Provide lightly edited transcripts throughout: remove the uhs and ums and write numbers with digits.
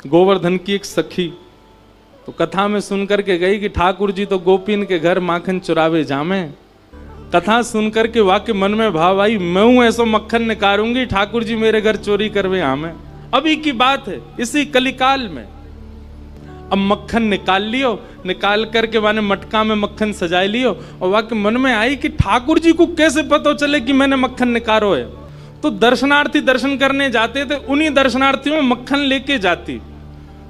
गोवर्धन की एक सखी तो कथा में सुनकर के गई कि ठाकुर जी तो गोपीन के घर माखन चुरावे जामे। कथा सुनकर के वाक्य मन में भाव आई, मैं हूं ऐसो मक्खन निकारूंगी, ठाकुर जी मेरे घर चोरी करवे आमे। अभी की बात है, इसी कलिकाल में। अब मक्खन निकाल लियो, निकाल करके माने मटका में मक्खन सजाए लियो, और वाक्य मन में आई कि ठाकुर जी को कैसे पता चले कि मैंने मक्खन निकारो है। तो दर्शनार्थी दर्शन करने जाते थे, उन्हीं दर्शनार्थियों में मक्खन लेके जाती।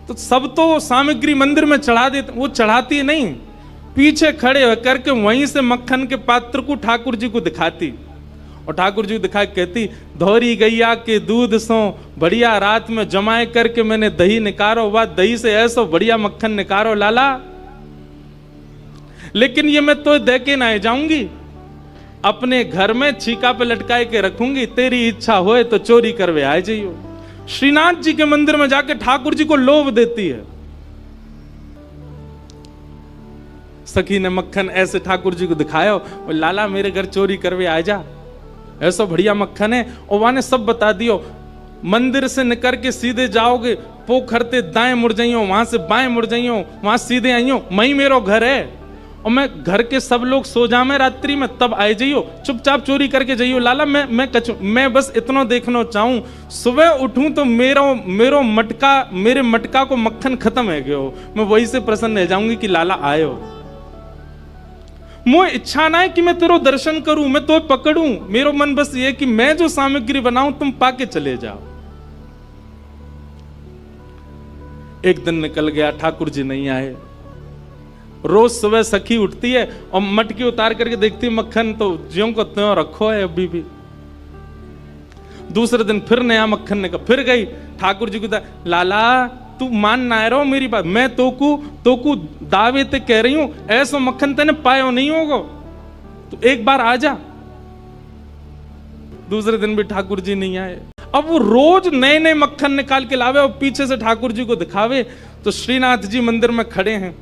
तो सब तो सामग्री मंदिर में चढ़ा देते, वो चढ़ाती नहीं, पीछे खड़े होकर के वहीं से मक्खन के पात्र को ठाकुर जी को दिखाती, और ठाकुर जी को दिखा कहती, धौरी गैया के दूध सो बढ़िया रात में जमाए करके मैंने दही निकारो, वह दही से ऐसो बढ़िया मक्खन निकारो लाला, लेकिन ये मैं तो दे के ना जाऊंगी, अपने घर में छीका पे लटकाए के रखूंगी, तेरी इच्छा होए तो चोरी करवे आ जाइयो। श्रीनाथ जी के मंदिर में जाके ठाकुर जी को लोभ देती है। सखी ने मक्खन ऐसे ठाकुर जी को दिखाया, और लाला मेरे घर चोरी करवे आ जा, ऐसा बढ़िया मक्खन है। और वहां ने सब बता दियो, मंदिर से निकल के सीधे जाओगे, पोखरते दाएं मुड़ जाइयो, वहां से बाएं मुड़ जाइयो, वहां सीधे आइयो, वहीं मेरो घर है, और मैं घर के सब लोग सो जामे रात्रि में, तब आए जाइयो, चुपचाप चोरी करके जाइयो लाला। मैं बस इतना देखना चाहूं, सुबह उठूं तो मेरे मटका को मक्खन खत्म है गयो, मैं वही से प्रसन्न रह जाऊंगी कि लाला आयो। मुझे इच्छा ना है कि मैं तेरो दर्शन करूं, मैं तो पकड़ूं, मेरा मन बस ये कि मैं जो सामग्री बनाऊं तुम पाके चले जाओ। एक दिन निकल गया, ठाकुर जी नहीं आए। रोज सुबह सखी उठती है और मटकी उतार करके देखती है मक्खन तो ज्यों को त्यों रखो है अभी भी। दूसरे दिन फिर नया मक्खन निकल, फिर गई ठाकुर जी को, लाला तू मान ना रहो मेरी बात, मैं तोकू दावे ते कह रही हूं, ऐसा मक्खन तेने पायो नहीं होगा, तो एक बार आ जा। दूसरे दिन भी ठाकुर जी नहीं आए। अब वो रोज नए नए मक्खन निकाल के लावे और पीछे से ठाकुर जी को दिखावे। तो श्रीनाथ जी मंदिर में खड़े हैं,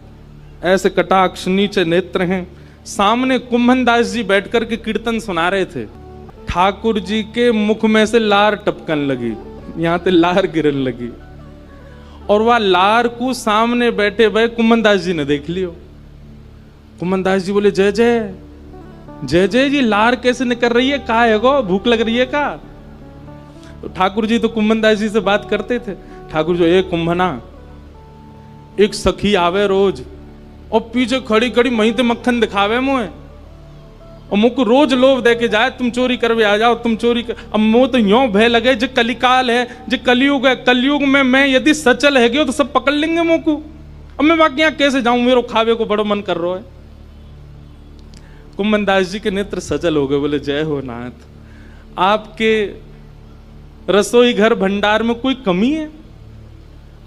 ऐसे कटाक्ष नीचे नेत्र हैं, सामने कुंभन दास जी बैठ करके कीर्तन सुना रहे थे। ठाकुर जी के मुख में से लार टपकन लगी, यहां से लार गिरन लगी, और वह लार को सामने बैठे भाई कुंभन दास जी ने देख लियो। कुंभन दास जी बोले, जय जय जय जय जी, लार कैसे निकल रही है, कहा है गो, भूख लग रही है का? तो ठाकुर जी तो कुंभन दास जी से बात करते थे। ठाकुर जी, एक कुंभना, एक सखी आवे रोज और पीछे खड़ी खड़ी मही ते मक्खन दिखावे मुझे, और मुझको रोज लोभ दे के जाए, तुम चोरी करवे आ जाओ, तुम चोरी कर। अब मुझे तो यो भय लगे, जो कलिकाल है, जो कलयुग है, कलयुग में मैं यदि सचल है गयो तो सब पकड़ लेंगे मुझको। अब मैं बाकी यहाँ कैसे जाऊं, मेरे खावे को बड़ो मन कर रहा है। कुंभन दास जी के नेत्र सजल हो गए, बोले, जय हो नाथ, आपके रसोई घर भंडार में कोई कमी है?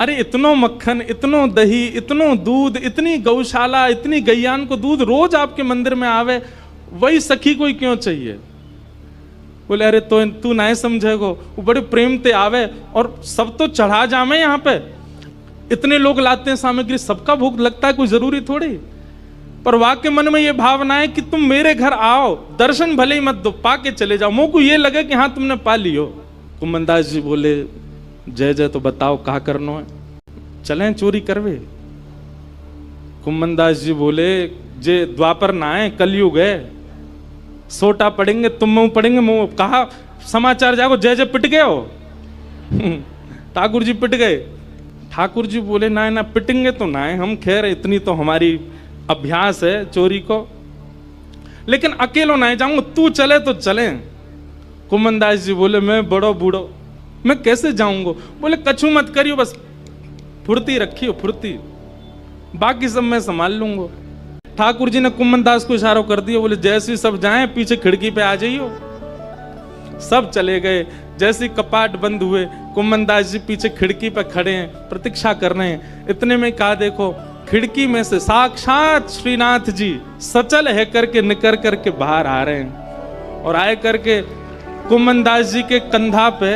अरे इतनो मक्खन, इतनो दही, इतनो दूध, इतनी गौशाला, इतनी गैयान को दूध रोज आपके मंदिर में आवे, वही सखी कोई क्यों चाहिए? बोले, अरे तो तू ना समझेगो, वो बड़े प्रेम ते आवे और सब तो चढ़ा जामे, यहाँ पे इतने लोग लाते हैं सामग्री, सबका भूख लगता है, कोई जरूरी थोड़ी। पर वाक्य मन में ये भावना है कि तुम मेरे घर आओ, दर्शन भले ही मत दो, पाके चले जाओ, मुझको ये लगे कि हाँ तुमने पा लियो। कुंभन दास जी बोले, जय जय, तो बताओ कहा करना है, चलें चोरी करवे? कुंभन दास जी बोले, जे द्वापर ना है, कलयुग है, सोटा पड़ेंगे, तुम मुंह पड़ेंगे, मुंह कहा समाचार जागो, जय जय पिट गए हो। ठाकुर जी पिट गए। ठाकुर जी बोले, ना ना पिटेंगे तो ना है हम, खैर इतनी तो हमारी अभ्यास है चोरी को, लेकिन अकेलो ना जाऊंगा, तू चले तो चले। कुंभन दास जी बोले, मैं बड़ो बूढ़ो, मैं कैसे जाऊंगा? बोले, कछु मत करियो, बस फुर्ती रखियो, फुर्ती, बाकी सब मैं संभाल लूंगा। ठाकुर जी ने कुंभन दास को इशारा कर दिया, बोले, जैसे सब जाएं पीछे खिड़की पे आ जाइयो। सब चले गए। जैसे कपाट बंद हुए, कुंभन दास जी पीछे खिड़की पे खड़े हैं, प्रतीक्षा कर रहे हैं। इतने में कहा, देखो खिड़की में से साक्षात श्रीनाथ जी सचल है करके निकल करके बाहर आ रहे हैं, और आए करके कुंभन दास जी के कंधा पे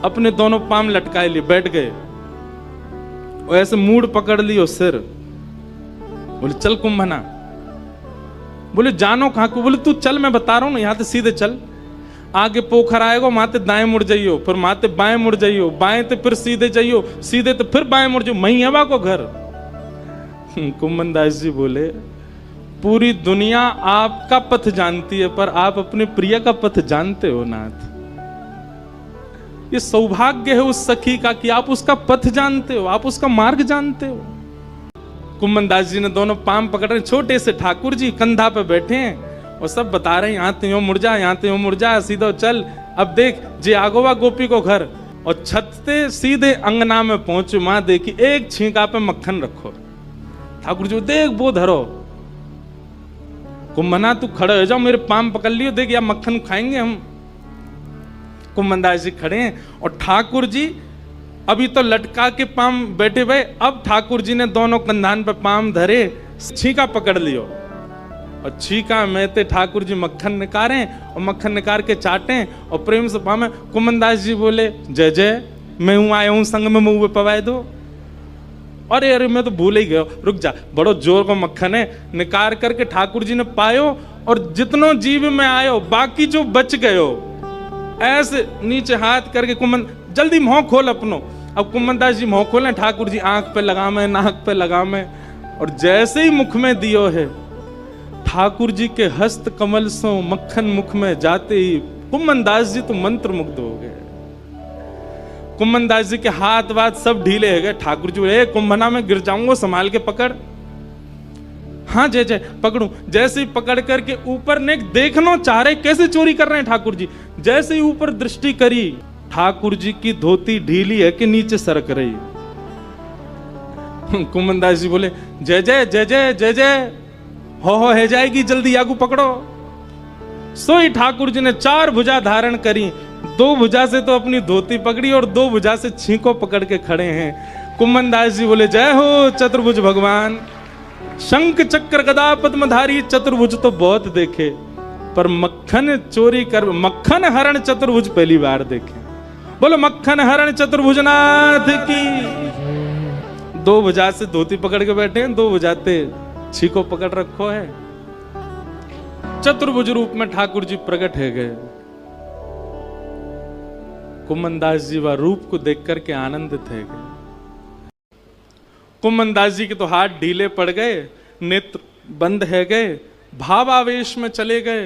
अपने दोनों पांव लटकाए लिए बैठ गए, और ऐसे मूड पकड़ लियो सिर। बोले, चल कुंभना। बोले, जानो कहां को? बोले, तू चल, मैं बता रहा हूं ना, यहां से सीधे चल। आगे पोखर आएगा, माते दाएं मुड़ जाइयो, फिर माते बाएं मुड़ जाइयो, बाएं ते फिर सीधे जाइयो, सीधे तो फिर बाएं मुड़ जाइयो, मही हवा को घर। कुम्मन दास जी बोले, पूरी दुनिया आपका पथ जानती है, पर आप अपने प्रिय का पथ जानते हो नाथ। ये सौभाग्य है उस सखी का कि आप उसका पथ जानते हो, आप उसका मार्ग जानते हो। कुम्मन दास जी ने दोनों पाम पकड़ रहे, छोटे से ठाकुर जी कंधा पे बैठे हैं और सब बता रहे हैं, यहाँ तो यूं मुड़ जा, यहाँ तो यूं मुड़ जा, सीधो चल, अब देख जे आगोवा गोपी को घर। और छत से सीधे अंगना में पहुंचे, मां देखी एक छींका पे मक्खन रखो। ठाकुर जी देख वो धरो। कुम्भना तू खड़े हो जाओ, मेरे पाम पकड़ लियो, देख या मक्खन खाएंगे हम। कुम्भन दास जी खड़े हैं और ठाकुर जी अभी तो लटका के पाम बैठे हुए, अब ठाकुर जी ने दोनों कंधान पे पाम धरे, छींका पकड़ लियो और छींका में ते ठाकुर जी मक्खन निकारे और मक्खन निकाल के चाटे और प्रेम से पामे। कुम्भन दास जी बोले, जय जय, मैं हूं आया हूं संग में मुंह पवाए दो। अरे अरे मैं तो भूल ही गया, रुक जा, बड़ो जोर को मक्खन है। निकाल करके ठाकुर जी ने पायो और जितनो जीव में आयो, बाकी जो बच गयो, ऐसे नीचे हाथ करके कुम्भन जल्दी मुंह खोल अपनो। अब कुम्भन दास जी मुंह खोले, ठाकुर जी आंख पे लगा में, नाक पे लगा में, और जैसे ही मुख में दियो है, ठाकुर जी के हस्त कमल सो मक्खन मुख में जाते ही कुम्भन दास जी तो मंत्र मुग्ध हो गए। कुम्भन दास जी के हाथ वाथ सब ढीले हो गए। ठाकुर जी, ए कुंभना में गिर जाऊंगा, संभाल के पकड़। हाँ जय जय, पकड़ू। जैसे ही पकड़ करके ऊपर ने देखना चाह रहे कैसे चोरी कर रहे हैं ठाकुर जी। जैसे ही ऊपर दृष्टि करी, ठाकुर जी की धोती ढीली है कि नीचे सरक रही। कुम्भन दास जी बोले, जय जय जय जय जय जय, हो है जाएगी, जल्दी आगू पकड़ो। सोई ठाकुर जी ने 4 भुजा धारण करी, 2 भुजा से तो अपनी धोती पकड़ी और 2 भुजा से छींको पकड़ के खड़े हैं। कुम्भन दास जी बोले, जय हो चतुर्भुज भगवान। शंख चक्र गदा पद्मधारी चतुर्भुज तो बहुत देखे, पर मक्खन चोरी कर, मक्खन हरण चतुर्भुज पहली बार देखे। बोलो मक्खन हरण चतुर्भुज नाथ की। 2 भुजा से धोती पकड़ के बैठे हैं, 2 भुजाते छीको पकड़ रखो है। चतुर्भुज रूप में ठाकुर जी प्रकट है गए। कुम्भन दास जी वह रूप को देख करके आनंदित है गए। कुम्भन दास जी के तो हाथ ढीले पड़ गए, नेत्र बंद है गए, भावावेश में चले गए।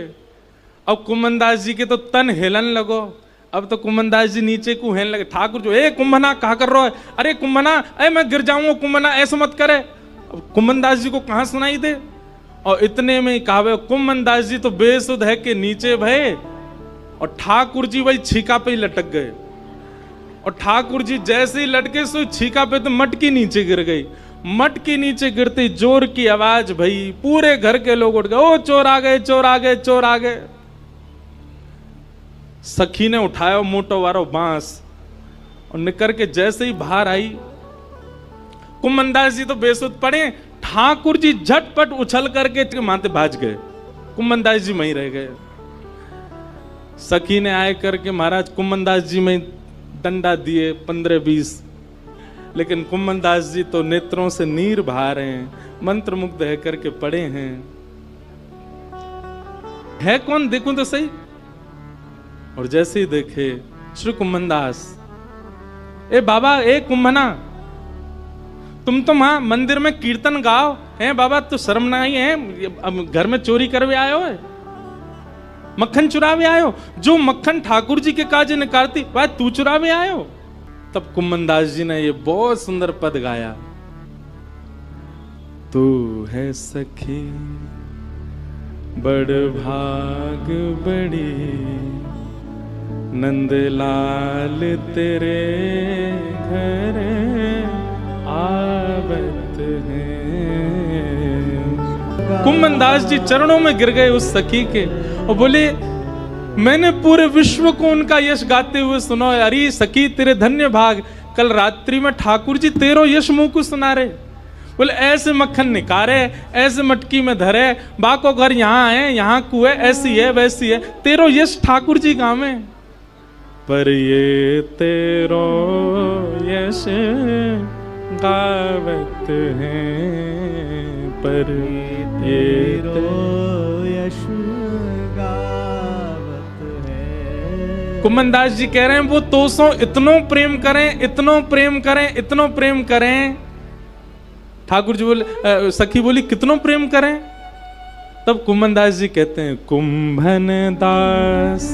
अब कुम्भन दास जी के तो तन हिलन लगो। अब तो कुम्भन दास जी नीचे को हेलने लगे। ठाकुर जो, ए कुंभना कहा कर रहा है? अरे कुंभना, अरे मैं गिर जाऊंगा कुंभना, ऐसा मत करे। अब कुम्भन दास जी को कहां सुनाई दे। और इतने में कहावे कुम्भन दास जी तो बेसुध है कि नीचे भये और ठाकुर जी वही छीका पे ही लटक गए। और ठाकुर जी जैसे ही लटके सो छीका पे तो मटकी नीचे गिर गई। मटकी नीचे गिरते जोर की आवाज भई, पूरे घर के लोग उठ गए, ओ चोर आ गए, चोर आ गए, चोर आ गए। सखी ने उठाया मोटो वारो बांस और निकर के जैसे ही बाहर आई, कुम्भन दास जी तो बेसुध पड़े। ठाकुर जी झटपट उछल करके माथे भाज गए। कुम्भन दास जी वहीं रह गए। सखी ने आए करके महाराज कुम्भन दास जी में डंडा दिए 15-20, लेकिन कुम्भन दास जी तो नेत्रों से नीर बहा रहे हैं, मंत्र मुग्ध है करके पड़े हैं। है कौन देखूं तो सही। और जैसे ही देखे श्री कुम्भन दास, ए बाबा, ए कुम्भना, तुम तो वहां मंदिर में कीर्तन गाओ है बाबा, तो शर्म ना आई है? अब घर में चोरी करवे आयो है, मक्खन चुरावे आयो? जो मक्खन ठाकुर जी के काजे निकालती वह तू चुरावे आयो? तब कुम्भन दास जी ने ये बहुत सुंदर पद गाया, तू है सखी बड़ भाग बड़ी, नंदलाल तेरे घर आवत है। कुम्भन दास जी चरणों में गिर गए उस सखी के और बोले, मैंने पूरे विश्व को उनका यश गाते हुए सुना। अरे सखी तेरे धन्य भाग, कल रात्रि में ठाकुर जी तेरो यश मुंह को सुना रहे। बोले ऐसे मक्खन निकारे, ऐसे मटकी में धरे, बाको घर यहाँ है, यहाँ कुए, ऐसी है वैसी है, तेरो यश ठाकुर जी गावे। पर ये तेरो यश गावत है, पर ये तेरो यश गावत है। कुमन दास जी कह रहे हैं वो तो सो इतनो प्रेम करें, इतनो प्रेम करें, इतनो प्रेम करें। ठाकुर जी बोले, सखी बोली कितनो प्रेम करें? तब कुमन दास जी कहते हैं, कुंभन दास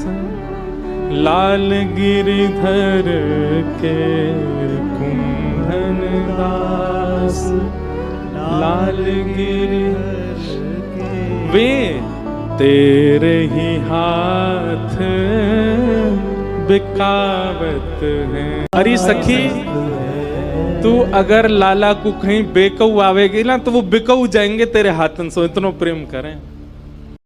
लाल गिरिधर के, कुंभन दास लाल गिरिधर के, वे तेरे ही हाथ बिकावत हैं। अरे सखी, तू अगर लाला को कहीं बेकऊ आवेगी ना तो वो बिकऊ जाएंगे तेरे हाथन से, इतनो प्रेम करें।